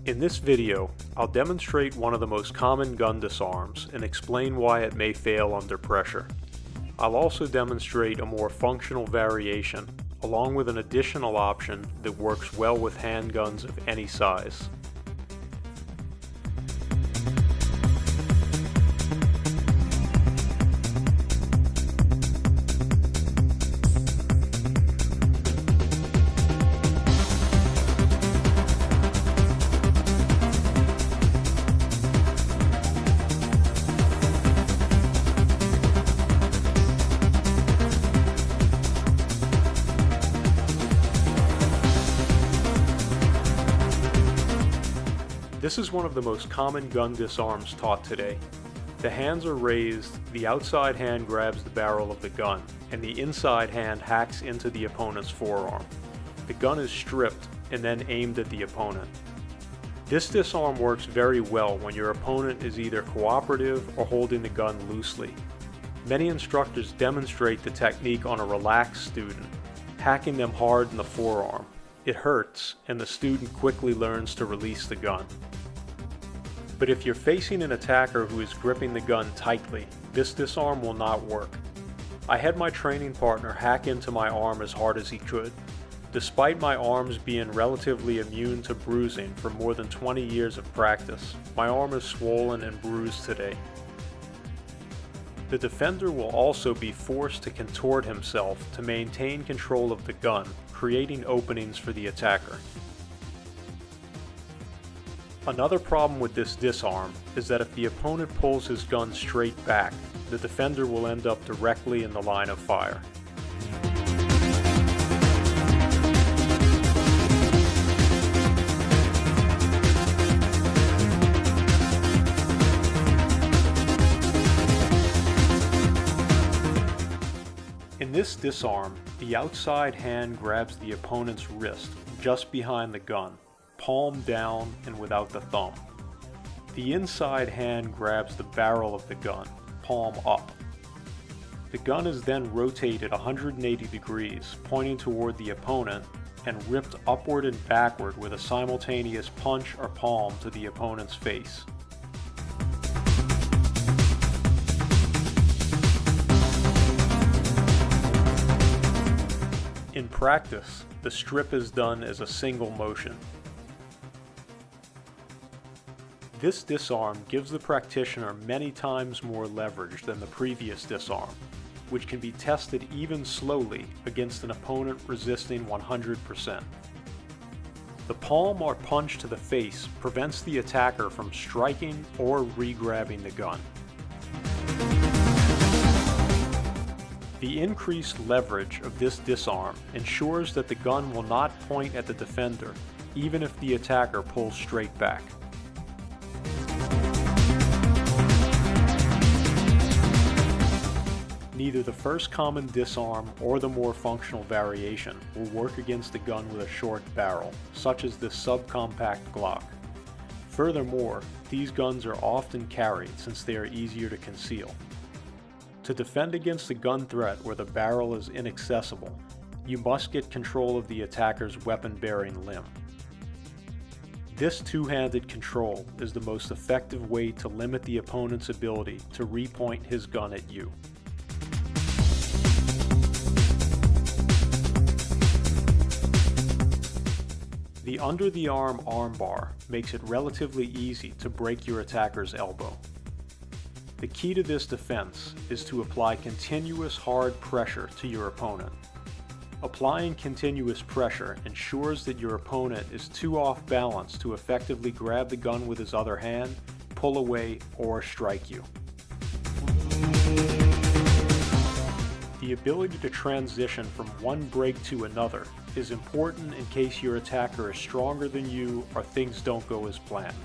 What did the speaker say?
In this video, I'll demonstrate one of the most common gun disarms and explain why it may fail under pressure. I'll also demonstrate a more functional variation, along with an additional option that works well with handguns of any size. This is one of the most common gun disarms taught today. The hands are raised, the outside hand grabs the barrel of the gun, and the inside hand hacks into the opponent's forearm. The gun is stripped and then aimed at the opponent. This disarm works very well when your opponent is either cooperative or holding the gun loosely. Many instructors demonstrate the technique on a relaxed student, hacking them hard in the forearm. It hurts, and the student quickly learns to release the gun. But if you're facing an attacker who is gripping the gun tightly, this disarm will not work. I had my training partner hack into my arm as hard as he could. Despite my arms being relatively immune to bruising for more than 20 years of practice, my arm is swollen and bruised today. The defender will also be forced to contort himself to maintain control of the gun, creating openings for the attacker. Another problem with this disarm is that if the opponent pulls his gun straight back, the defender will end up directly in the line of fire. In this disarm, the outside hand grabs the opponent's wrist just behind the gun, palm down and without the thumb. The inside hand grabs the barrel of the gun, palm up. The gun is then rotated 180 degrees, pointing toward the opponent, and ripped upward and backward with a simultaneous punch or palm to the opponent's face. In practice, the strip is done as a single motion. This disarm gives the practitioner many times more leverage than the previous disarm, which can be tested even slowly against an opponent resisting 100%. The palm or punch to the face prevents the attacker from striking or re-grabbing the gun. The increased leverage of this disarm ensures that the gun will not point at the defender, even if the attacker pulls straight back. Neither the first common disarm or the more functional variation will work against a gun with a short barrel, such as this subcompact Glock. Furthermore, these guns are often carried since they are easier to conceal. To defend against a gun threat where the barrel is inaccessible, you must get control of the attacker's weapon-bearing limb. This two-handed control is the most effective way to limit the opponent's ability to repoint his gun at you. The under-the-arm armbar makes it relatively easy to break your attacker's elbow. The key to this defense is to apply continuous hard pressure to your opponent. Applying continuous pressure ensures that your opponent is too off balance to effectively grab the gun with his other hand, pull away, or strike you. The ability to transition from one break to another is important in case your attacker is stronger than you or things don't go as planned.